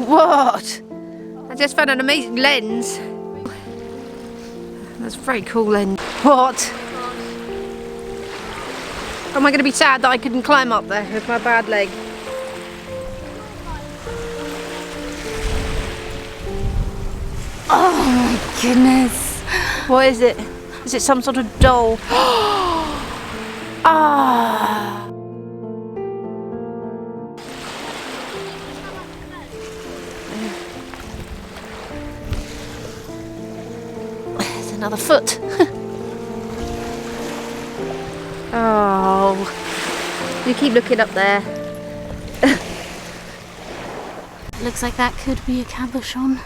What? I just found an amazing lens. That's a very cool lens. What? Am I going to be sad that I couldn't climb up there with my bad leg? Oh my goodness. What is it? Is it some sort of doll? Ah! There's another foot. Oh, you keep looking up there. Looks like that could be a cabochon.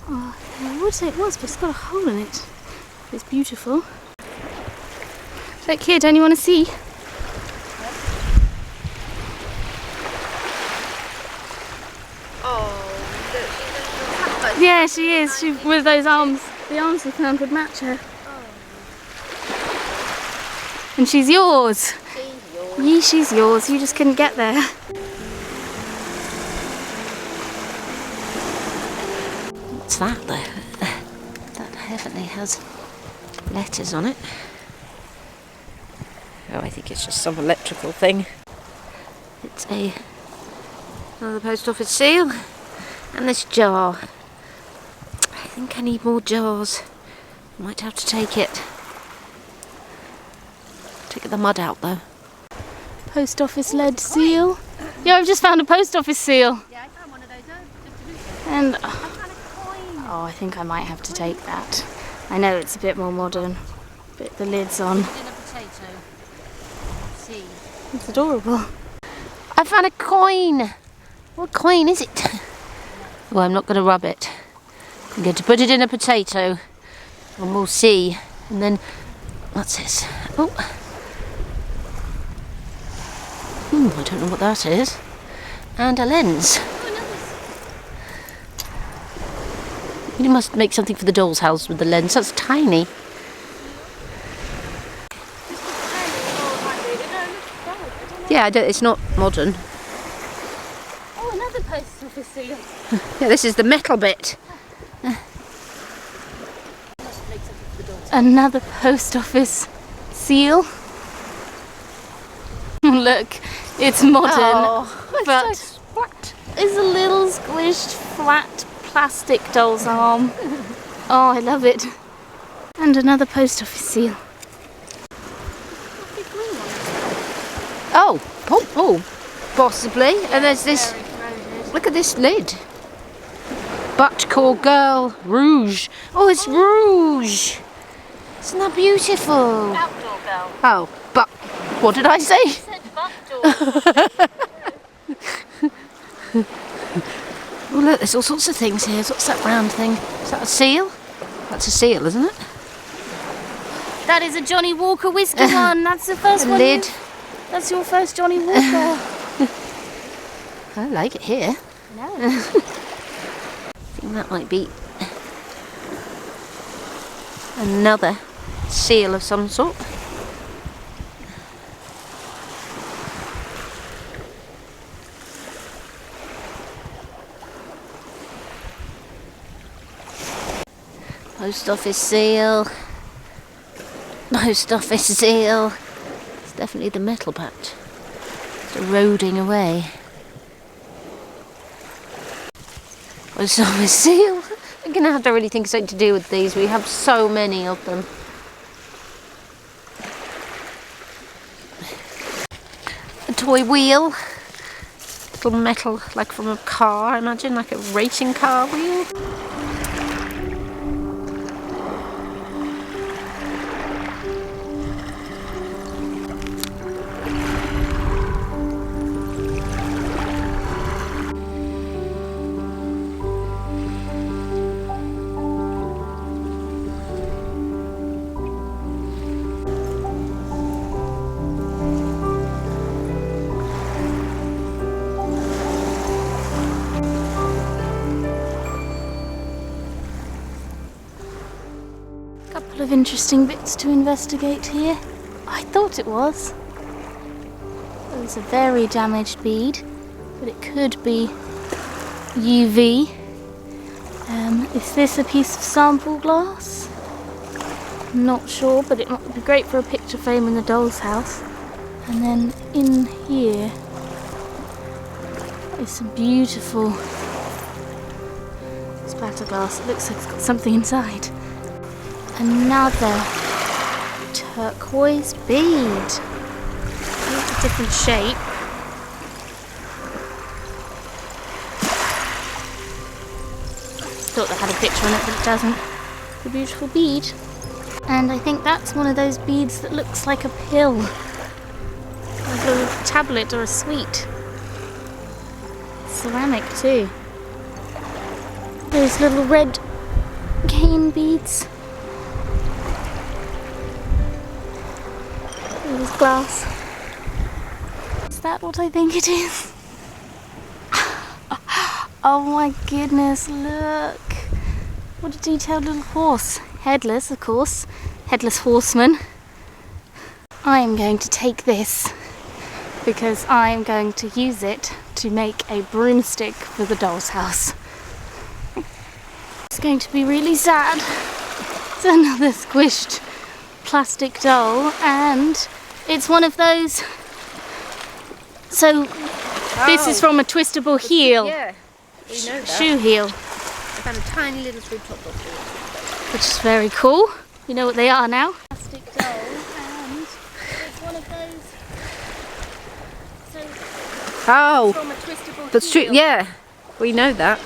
Oh, I would say it was, but it's got a hole in it. It's beautiful. Look here, don't you want to see? Oh, look, she's Yeah, she is. She with those arms. The arms we found would match her. And she's yours. Yeah, she's yours. You just couldn't get there. What's that though? That definitely has letters on it. Oh, I think it's just some electrical thing. It's another post office seal. And this jar. I think I need more jars. Might have to take it. Take the mud out though. Post office lead seal. Yeah, I've just found a post office seal. Yeah, I found one of those. And I found a coin. oh, I think I might have to take that. I know it's a bit more modern, but the lid's on. In a potato. See. It's adorable. I found a coin. What coin is it? Well, I'm not going to rub it. I'm going to put it in a potato, and we'll see. And then, what's this? Oh. I don't know what that is. And a lens. You must make something for the doll's house with the lens. That's tiny. Yeah, it's not modern. Oh, another post office seal. Yeah, this is the metal bit. Another post office seal. Look, it's modern, but it's a little squished, flat plastic doll's arm. Oh, I love it. And another post office seal. Oh, possibly. And there's this. Look at this lid. Butt call girl rouge. Oh, it's rouge. Isn't that beautiful? Outdoor girl. Oh, but what did I say? You said butt door. Oh look, there's all sorts of things here. What's that round thing? Is that a seal? That's a seal, isn't it? That is a Johnny Walker whiskey one. That's the first one. Lid. That's your first Johnny Walker. I like it here. No. I think that might be another seal of some sort. Post office seal. Post office seal. It's definitely the metal patch. It's eroding away. Post office seal. I'm going to have to really think of something to do with these. We have so many of them. A toy wheel. Little metal, like from a car, I imagine, like a racing car wheel. Couple of interesting bits to investigate here. I thought it was. It was a very damaged bead. but it could be UV. Is this a piece of sample glass? I'm not sure, but it might be great for a picture frame in the doll's house. And then in here is some beautiful spatter glass. It looks like it's got something inside. Another turquoise bead. It's a different shape. Thought that had a picture on it, but it doesn't. It's a beautiful bead. And I think that's one of those beads that looks like a pill. Like a tablet or a sweet. Ceramic too. Those little red cane beads. There's glass. Is that what I think it is? Oh my goodness, look. What a detailed little horse. Headless, of course. Headless horseman. I'm going to take this because I'm going to use it to make a broomstick for the doll's house. It's going to be really sad. It's another squished plastic doll, and it's one of those. So this is from a twistable heel. Yeah, we know that. Shoe heel. I found a tiny little screw top bottle, Which is very cool. You know what they are now. Plastic doll, and it's one of those. So from a twistable That's true. heel. Yeah, we know that.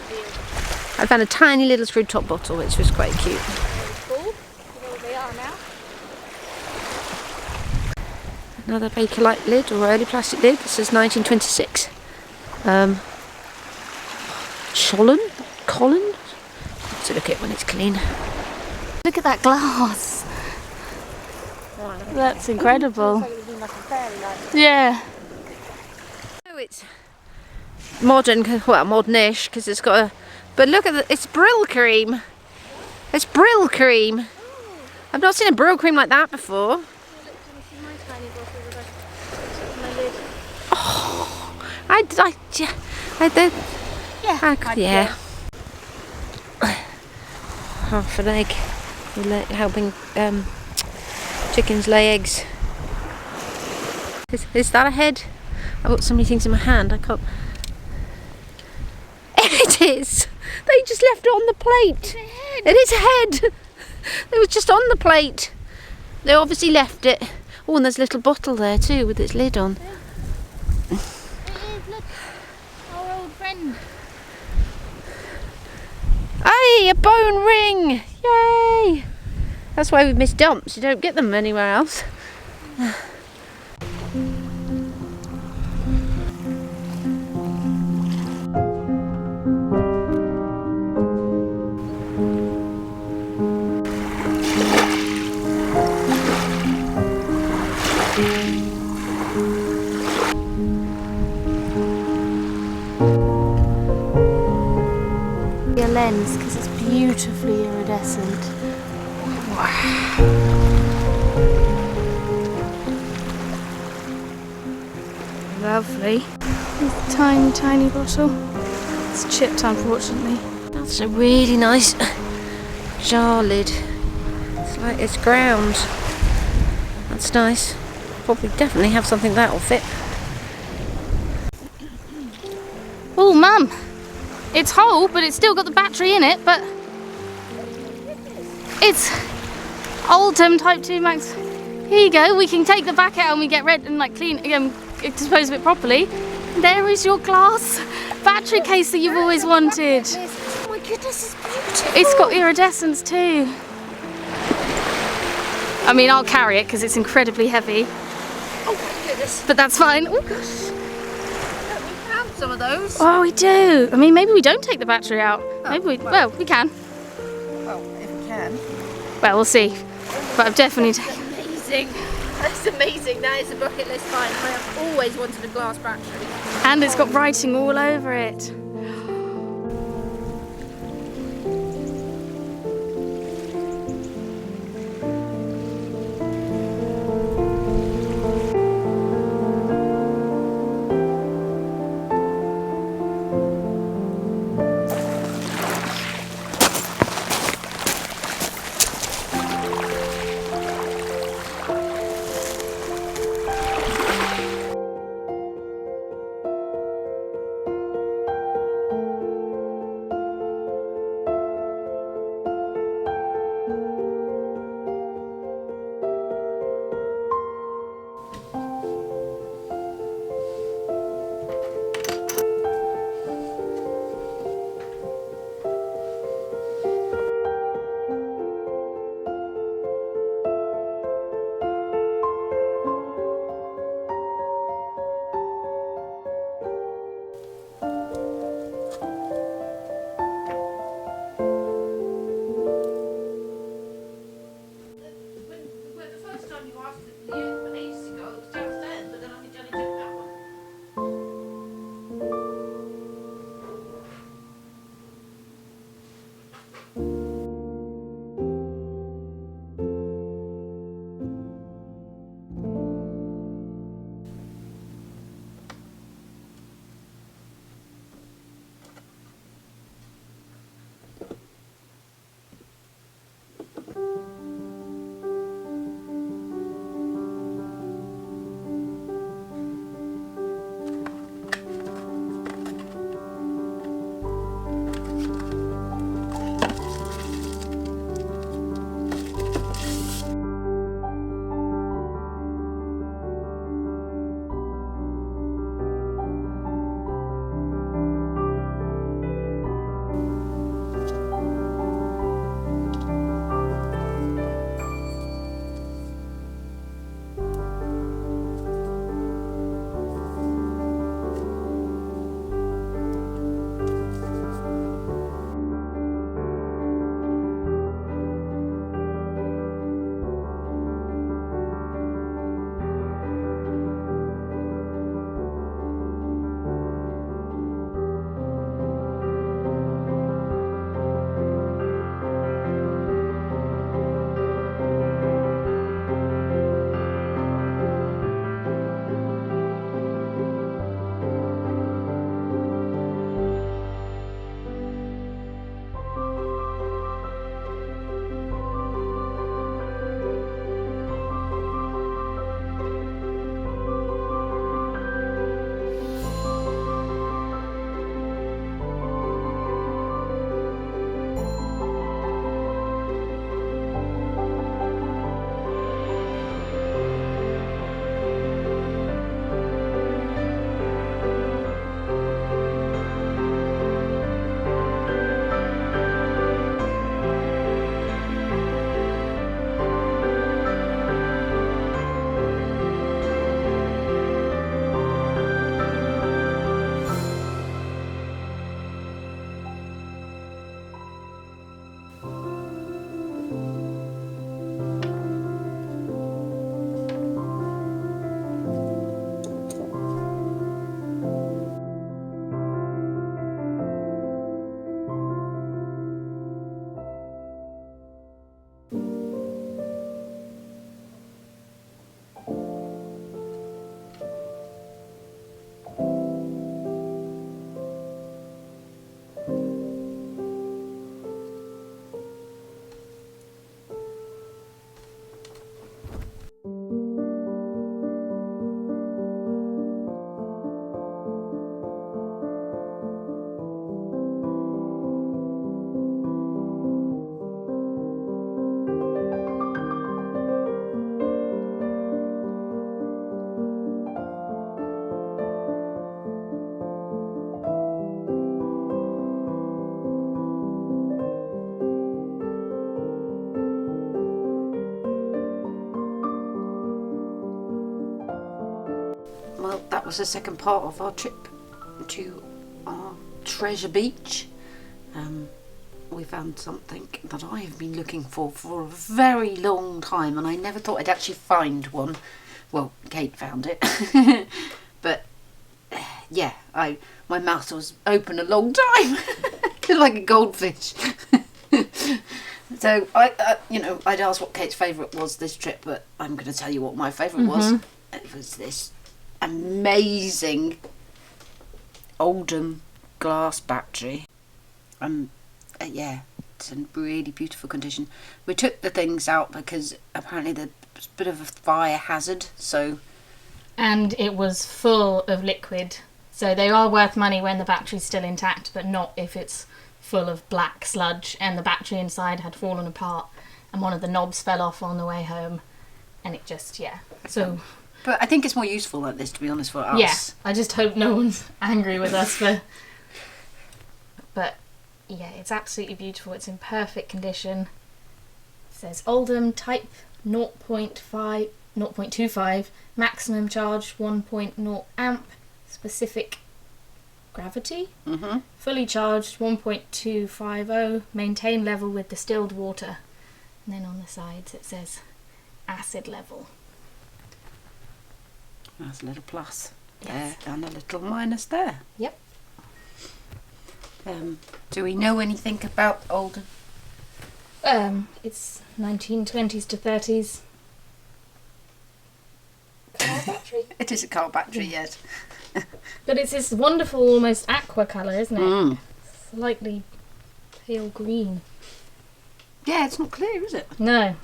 I found a tiny little screw top bottle, which was quite cute. Very cool. You know what they are now. Another Bakelite lid or early plastic lid. This is 1926. Colin. To look at when it's clean. Look at that glass. That's incredible. Yeah. Oh, it's modern, well, modernish, because it's got a. But look at it's Brill cream. It's Brill cream. I've not seen a Brill cream like that before. Oh, I did. Yeah. Half an egg. Helping chickens lay eggs. Is that a head? I've got so many things in my hand, I can't. It is! They just left it on the plate. It is a head! It was just on the plate. They obviously left it. Oh, and there's a little bottle there too with its lid on. It is, look. Our old friend. Hey, a bone ring! Yay! That's why we've missed dumps. You don't get them anywhere else. A lens because it's beautifully iridescent. Wow. Lovely. This tiny, tiny bottle. It's chipped, unfortunately. That's a really nice jar lid. It's like it's ground. That's nice. Probably definitely have something that'll fit. Oh, Mum! It's whole, but it's still got the battery in it, but it's Oldham Type 2 Max. Here you go, we can take the back out and we get rid and like clean, dispose of it properly. There is your glass battery case that you've always wanted. Oh my goodness, it's beautiful. It's got iridescence too. I mean, I'll carry it because it's incredibly heavy, Oh my goodness. but that's fine. Oh, Gosh. We have some of those. oh, we do. I mean, maybe we don't take the battery out. Maybe we, well, we can. Well, if we can. Well, we'll see. But I've definitely taken. Amazing. That's amazing. That is a bucket list find. I have always wanted a glass battery. And it's got writing all over it. asked you ages ago, it was downstairs, but then I think Johnny took that one. Well, that was the second part of our trip to our treasure beach. We found something that I have been looking for a very long time, and I never thought I'd actually find one. Well, Kate found it. But yeah, my mouth was open a long time, like a goldfish. So I'd asked what Kate's favourite was this trip, but I'm going to tell you what my favourite was. It was this amazing Oldham glass battery. Yeah, it's in really beautiful condition. We took the things out because apparently there's a bit of a fire hazard, so... And it was full of liquid, so they are worth money when the battery's still intact, but not if it's full of black sludge, and the battery inside had fallen apart, and one of the knobs fell off on the way home, and it just, yeah, so... But I think it's more useful like this, to be honest, for us. Yeah, I just hope no one's angry with us for... But... yeah, it's absolutely beautiful. It's in perfect condition. It says Oldham type 0.25, maximum charge 1.0 amp, specific gravity, fully charged 1.250, maintain level with distilled water. And then on the sides it says acid level. That's a little plus Yes. there and a little minus there. Yep. Do we know anything about old? It's 1920s to 30s. Car battery. It is a car battery, yes. But it's this wonderful, almost aqua colour, isn't it? Mm. Slightly pale green. Yeah, it's not clear, is it? No.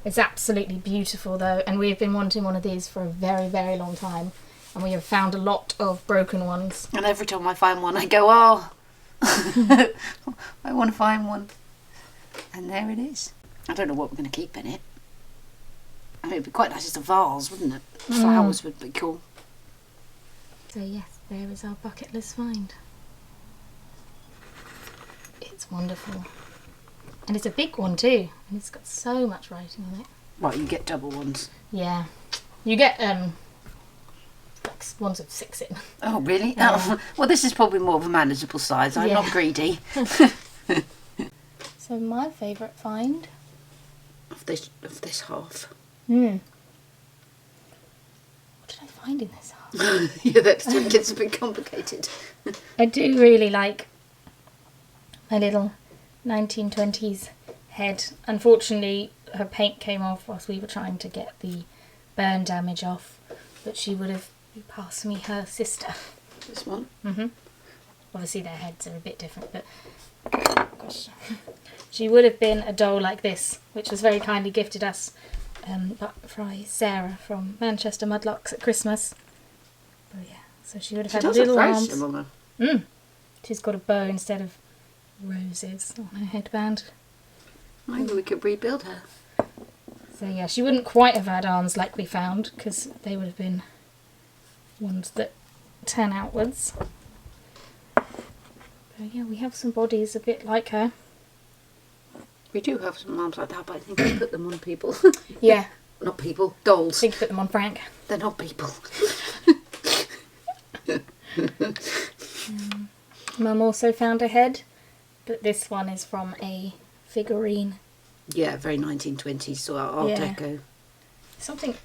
It's absolutely beautiful though, and we have been wanting one of these for a very, very long time. And we have found a lot of broken ones. And every time I find one, I go, oh, I want to find one. And there it is. I don't know what we're going to keep in it. I mean, it'd be quite nice as a vase, wouldn't it? Flowers would be cool. So yes, there is our bucket list find. It's wonderful. And it's a big one too. And it's got so much writing on it. Right, you get double ones. Yeah. You get like ones with 6 in. Oh, really? Yeah. Oh, well, this is probably more of a manageable size. I'm Yeah. not greedy. So my favourite find. Of this half. What did I find in this half? Yeah, that's when it gets a bit complicated. I do really like my little 1920s head. Unfortunately, her paint came off whilst we were trying to get the burn damage off, but she would have passed me her sister. This one? Obviously their heads are a bit different, but gosh. She would have been a doll like this, which was very kindly gifted us by Sarah from Manchester Mudlarks at Christmas. Oh yeah, so she would have She had does little look very arms. similar. She's got a bow instead of roses on her headband. Maybe we could rebuild her. So yeah, she wouldn't quite have had arms like we found, because they would have been ones that turn outwards. But yeah, we have some bodies a bit like her. We do have some arms like that, but I think we put them on people. Yeah, Not people, I dolls. think put them on Frank. They're not people. Mum also found a head, but this one is from a figurine. Yeah, very 1920s, so Art Yeah. Deco. Something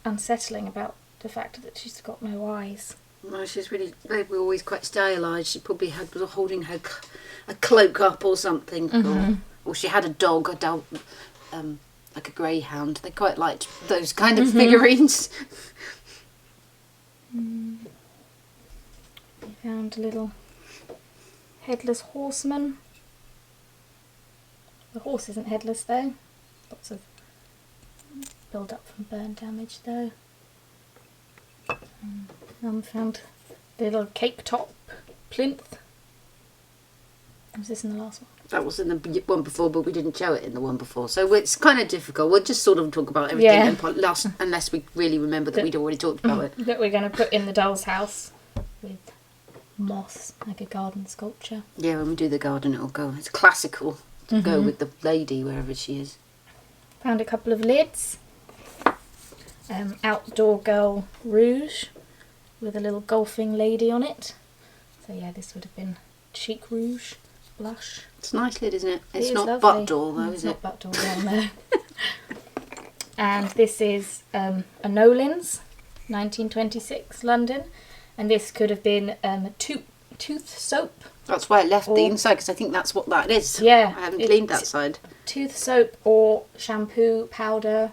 unsettling about the fact that she's got no eyes. Well, they were always quite stylised. She probably was holding a cloak up or something. Or she had a dog, like a greyhound. They quite liked those kind of figurines. We found a little headless horseman. The horse isn't headless though. Lots of build up from burn damage though. Mum found the little cake top plinth. Was this in the last one? That was in the one before, but we didn't show it in the one before. So it's kind of difficult. We'll just sort of talk about everything unless we really remember that we'd already talked about it. That we're going to put in the doll's house with moss, like a garden sculpture. Yeah, when we do the garden, it'll go. It's classical to go with the lady wherever she is. Found a couple of lids. Outdoor girl rouge with a little golfing lady on it. So yeah, this would have been cheek rouge, blush. It's a nice lid, isn't it? It's It is not lovely. butt doll though, No, is it's it? not butt doll, no. And this is a Nolan's, 1926, London. And this could have been tooth soap. That's why I left the Or- inside, because I think that's what that is. Yeah, I haven't cleaned that side. Tooth soap or shampoo, powder.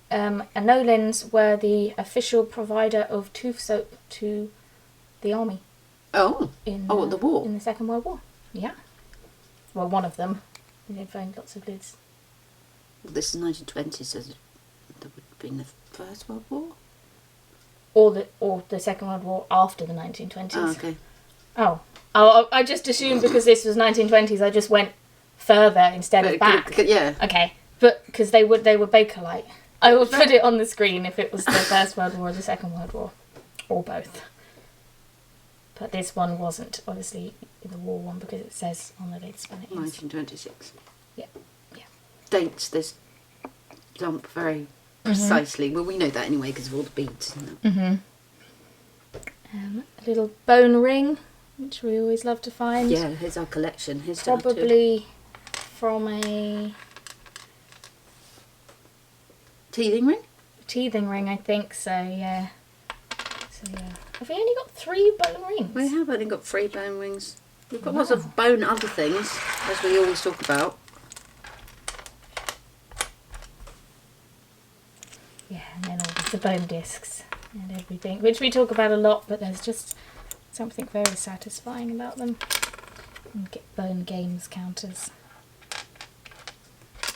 And Nolan's were the official provider of tooth soap to the army Oh, in at the war. in the Second World War. Yeah. Well, one of them. We did find lots of lids. Well, this is 1920s, so that would have been the First World War? Or the Second World War after the 1920s. Oh, okay. Oh, I just assumed because this was 1920s, I just went further instead of back. Yeah. Okay, but because they were Bakelite. I will put it on the screen if it was the First World War or the Second World War, or both. But this one wasn't obviously the war one because it says on the lids when it is. 1926. Yeah. Dates this dump very precisely. Well, we know that anyway because of all the beads. Isn't it? A little bone ring, which we always love to find. Yeah, here's our collection. Here's that too. Probably from a Teething ring? teething ring, I think. So yeah. Have we only got 3 bone rings? We have only got 3 bone rings. We've got lots of bone other things, as we always talk about. Yeah, and then all the bone discs and everything, which we talk about a lot, but there's just something very satisfying about them. And get bone games counters.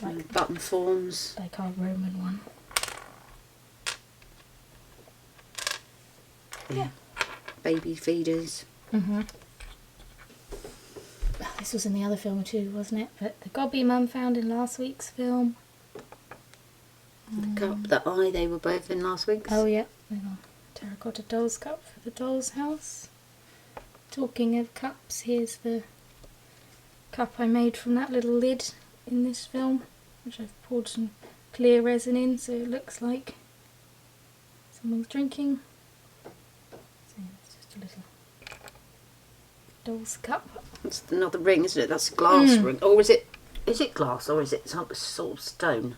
Like button forms. Like our Roman one. Yeah. Baby feeders. Mm-hmm. Oh, this was in the other film too, wasn't it? But the Gobby Mum found in last week's film. The cup, the eye, they were both in last week's. Oh yeah, little terracotta doll's cup for the doll's house. Talking of cups, here's the cup I made from that little lid in this film, which I've poured some clear resin in so it looks like someone's drinking. So it's just a little doll's cup. It's another ring, isn't it? That's a glass ring. Or is it glass or is it some sort of stone?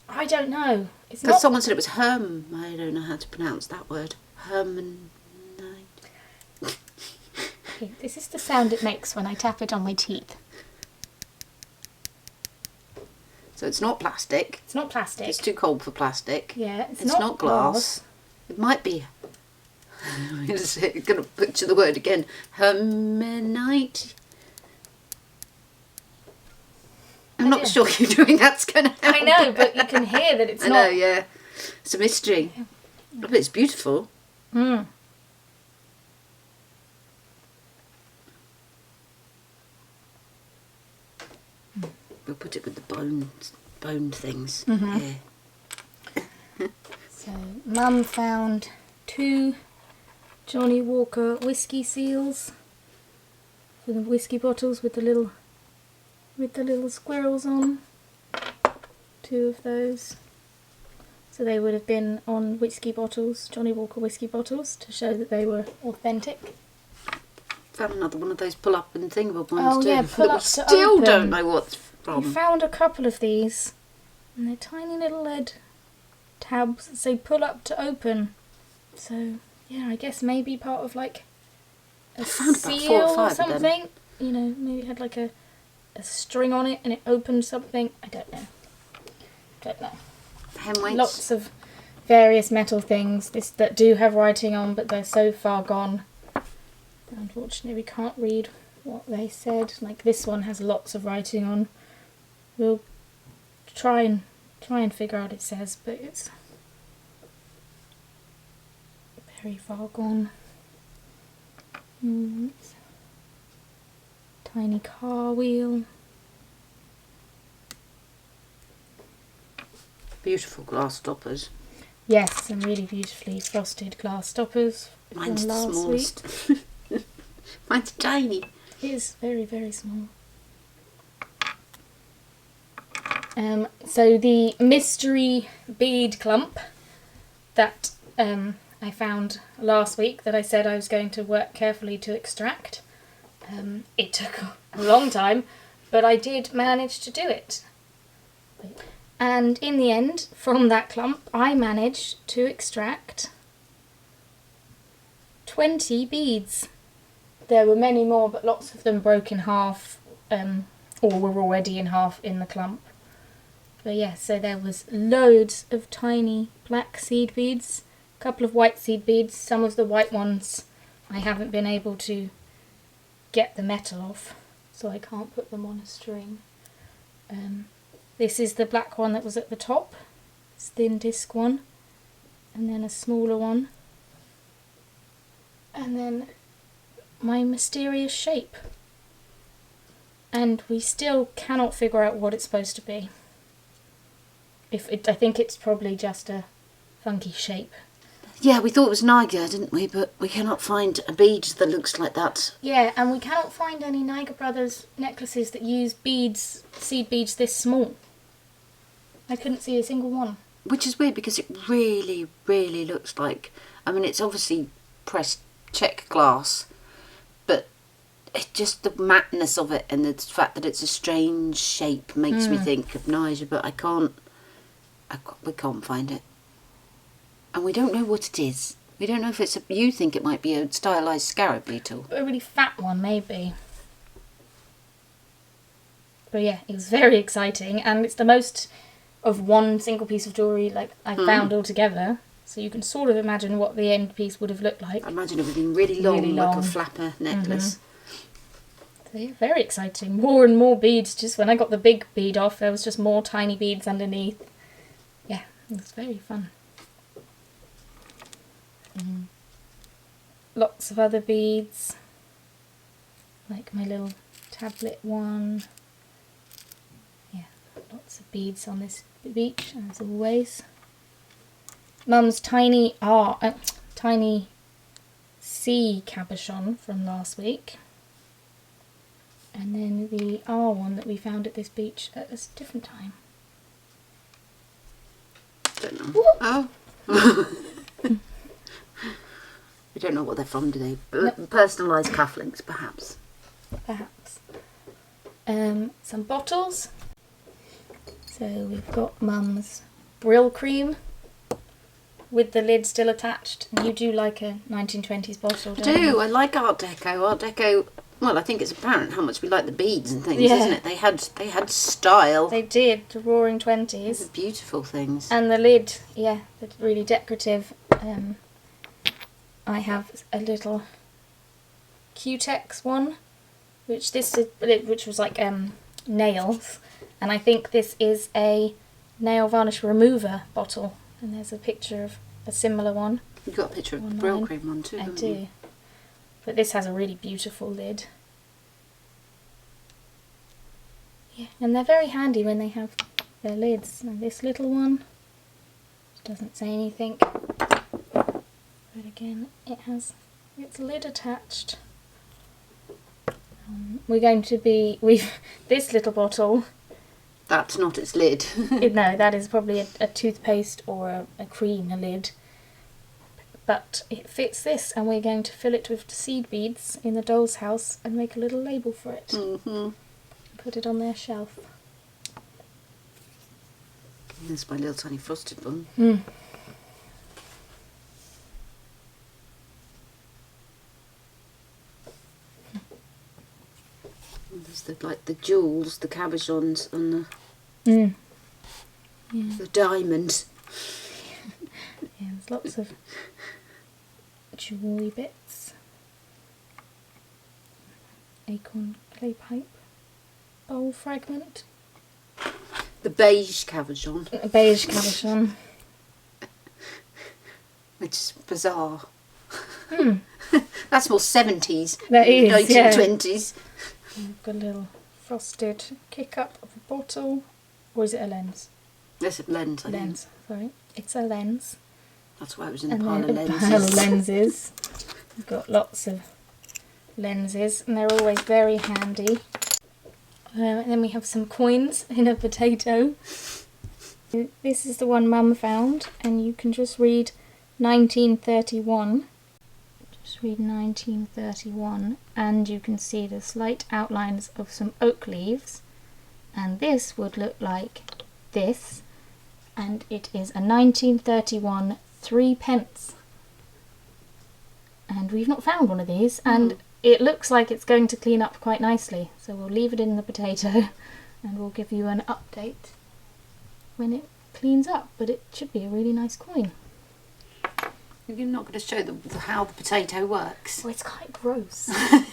I don't know. It's Because not. someone said it was I don't know how to pronounce that word. Hermanite. Okay, this is the sound it makes when I tap it on my teeth. So it's not plastic. It's not plastic. It's too cold for plastic. Yeah, It's not glass. It might be. I'm going to butcher the word again. Hermanite. I'm not sure you're doing that's going to help. I know, but you can hear that it's I not. know, yeah. It's a mystery. Yeah. But it's beautiful. Mm. We'll put it with the bone things. Mhm. Yeah. So, Mum found 2 Johnny Walker whiskey seals for the whiskey bottles with the little squirrels on. 2 of those. So they would have been on whiskey bottles, Johnny Walker whiskey bottles, to show that they were authentic. Found another one of those pull-up and thingable ones Oh too. yeah, pull that up we to still open. don't know what's We from. found a couple of these, and they're tiny little lead tabs that say pull up to open. So yeah, I guess maybe part of like a found about seal 4 or or 5 of them. something. You know, maybe it had like a string on it and it opened something. I don't know. Hem weights. Lots of various metal things that do have writing on, but they're so far gone. Unfortunately, we can't read what they said. Like this one has lots of writing on. We'll try and figure out what it says, but it's very far gone. Tiny car wheel. Beautiful glass stoppers. Yes, some really beautifully frosted glass stoppers. Mine's from the last smallest. week. Mine's tiny. It is very, very small. So the mystery bead clump that I found last week that I said I was going to work carefully to extract. It took a long time, but I did manage to do it. And in the end, from that clump, I managed to extract 20 beads. There were many more, but lots of them broke in half, or were already in half in the clump. But yeah, so there was loads of tiny black seed beads, a couple of white seed beads. Some of the white ones I haven't been able to get the metal off, so I can't put them on a string. This is the black one that was at the top, this thin disc one, and then a smaller one, and then my mysterious shape. And we still cannot figure out what it's supposed to be. I think it's probably just a funky shape. Yeah, we thought it was Niger, didn't we? But we cannot find a bead that looks like that. Yeah, and we cannot find any Niger Brothers necklaces that use beads, seed beads this small. I couldn't see a single one. Which is weird because it really, really looks like... I mean, it's obviously pressed check glass, but it just the mattness of it and the fact that it's a strange shape makes me think of Niger, but I can't We can't find it. And we don't know what it is. We don't know if it's you think it might be a stylised scarab beetle. A really fat one, maybe. But yeah, it was very exciting, and it's the most of one single piece of jewellery like I found all together. So you can sort of imagine what the end piece would have looked like. I imagine it would be really long, Really like a long. flapper necklace. So yeah, very exciting. More and more beads. Just when I got the big bead off, there was just more tiny beads underneath. Yeah, it was very fun. Lots of other beads, like my little tablet one. Yeah, lots of beads on this beach as always. Mum's tiny C cabochon from last week, and then the R one that we found at this beach at a different time. Don't know. Oh. We don't know what they're from, do they? Personalised cufflinks, perhaps. Perhaps. Some bottles. So we've got Mum's Brill Cream with the lid still attached. And you do like a 1920s bottle, don't you? I like Art Deco. Art Deco. Well, I think it's apparent how much we like the beads and things, Yeah. isn't it? They had style. They did, the Roaring They're Twenties. beautiful things. And the lid, yeah, it's really decorative. I have a little Q-Tex one, which was like nails, and I think this is a nail varnish remover bottle. And there's a picture of a similar one. You've got a picture of the Online. Brill Cream one too, I haven't do, you? but this has a really beautiful lid. Yeah, and they're very handy when they have their lids. Now this little one doesn't say anything. But again, it has its lid attached. This little bottle, That's not its lid. no, that is probably a toothpaste or a cream, a lid. But it fits this, and we're going to fill it with seed beads in the doll's house and make a little label for it. Mm-hmm. Put it on their shelf. There's my little tiny frosted one. There's the jewels, the cabochons, and the diamonds. Yeah, there's lots of jewelry bits. Acorn clay pipe. Bowl fragment. The beige cabochon, A beige cabochon. which is bizarre. That's more 70s, That is, yeah. 1920s. We've got a little frosted kick up of a bottle. Or is it a lens? That's a lens, I think. Lens, sorry. It's a lens. That's why it was in the And pile of then a lenses. pile of lenses. We've got lots of lenses, and they're always very handy. And then we have some coins in a potato. This is the one Mum found, and you can just read 1931. Just read 1931, and you can see the slight outlines of some oak leaves. And this would look like this, and it is a 1931 3p. And we've not found one of these, and it looks like it's going to clean up quite nicely. So we'll leave it in the potato, and we'll give you an update when it cleans up. But it should be a really nice coin. You're not going to show how the potato works. Oh, it's quite gross.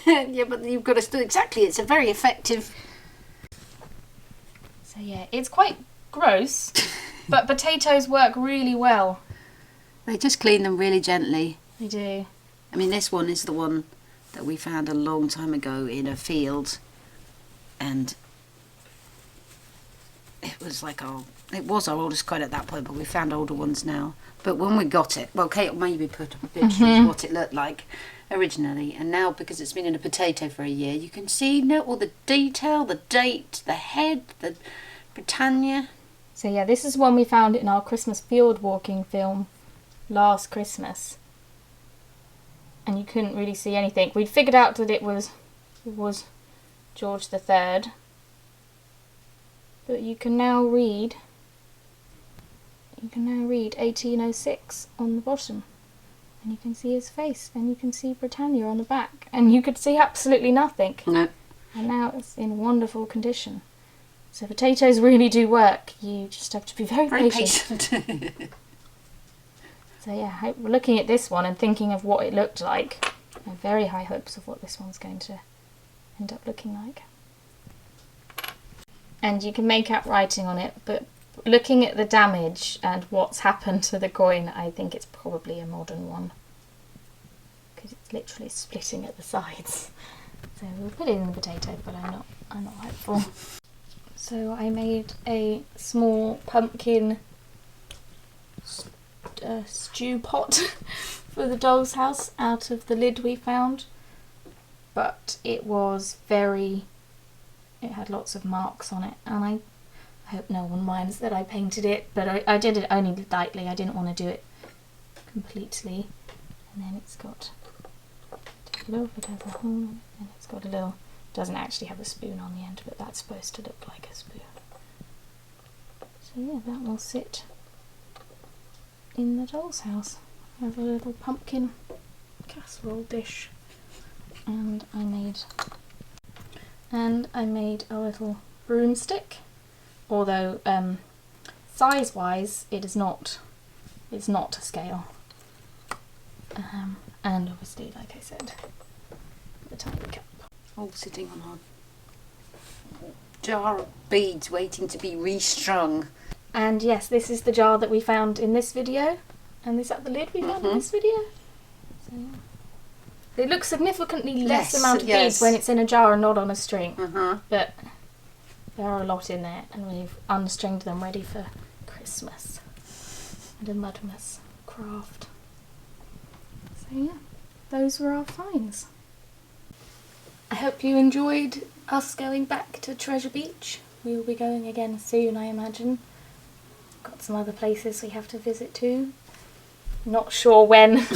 Yeah, but you've got to do exactly. It's a very effective. So yeah, it's quite gross, but potatoes work really well. They just clean them really gently. They do. I mean, this one is the one that we found a long time ago in a field, and it was our oldest coin at that point, but we found older ones now. But when we got it, well, Kate maybe put a picture of what it looked like originally, and now because it's been in a potato for a year, you can see all the detail, the date, the head, the Britannia. So yeah, this is one we found in our Christmas field walking film last Christmas. And you couldn't really see anything. We'd figured out that it was George III. But you can now read you can now read 1806 on the bottom. And you can see his face, and you can see Britannia on the back, and you could see absolutely nothing. No. And now it's in wonderful condition. So potatoes really do work. You just have to be very patient. So yeah, looking at this one and thinking of what it looked like, I have very high hopes of what this one's going to end up looking like. And you can make out writing on it, but looking at the damage and what's happened to the coin, I think it's probably a modern one. Because it's literally splitting at the sides. So we'll put it in the potato, but I'm not hopeful. So I made a small pumpkin stew pot for the doll's house out of the lid we found, but it had lots of marks on it, and I hope no one minds that I painted it, but I did it only lightly. I didn't want to do it completely. And then it's got a little bit of a hole, and it's got a little, doesn't actually have a spoon on the end, but that's supposed to look like a spoon. So yeah, that will sit in the doll's house. I have a little pumpkin casserole dish, and I made a little broomstick, although size wise it's not to scale, and obviously, like I said, the tiny cup All sitting on our jar of beads waiting to be restrung. And yes, this is the jar that we found in this video, and is that the lid we found in this video? So, yeah. It looks significantly less amount of beads when it's in a jar and not on a string, but there are a lot in there, and we've unstringed them ready for Christmas and a Mudmas craft. So yeah, those were our finds. I hope you enjoyed us going back to Treasure Beach. We will be going again soon, I imagine. Got some other places we have to visit too. Not sure when,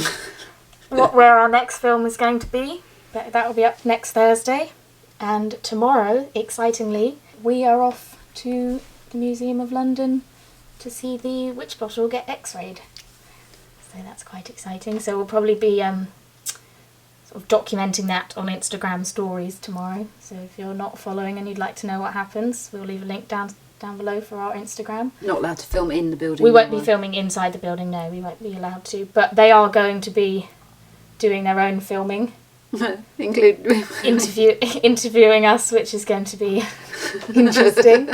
where our next film is going to be, but that will be up next Thursday. And tomorrow, excitingly, we are off to the Museum of London to see the witch bottle get x-rayed. So that's quite exciting. So we'll probably be sort of documenting that on Instagram stories tomorrow. So if you're not following and you'd like to know what happens, we'll leave a link down below for our Instagram. Not allowed to film in the building. We won't be filming inside the building, no, we won't be allowed to. But they are going to be doing their own filming. Interviewing us, which is going to be interesting.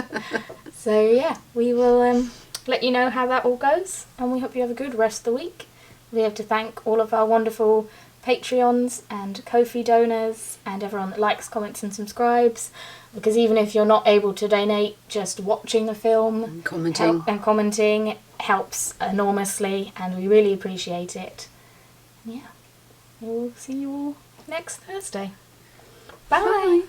So yeah, we will let you know how that all goes, and we hope you have a good rest of the week. We have to thank all of our wonderful Patreons and Ko-fi donors and everyone that likes, comments and subscribes, because even if you're not able to donate, just watching the film and commenting helps enormously, and we really appreciate it. And yeah, we'll see you all next Thursday. Bye. Bye.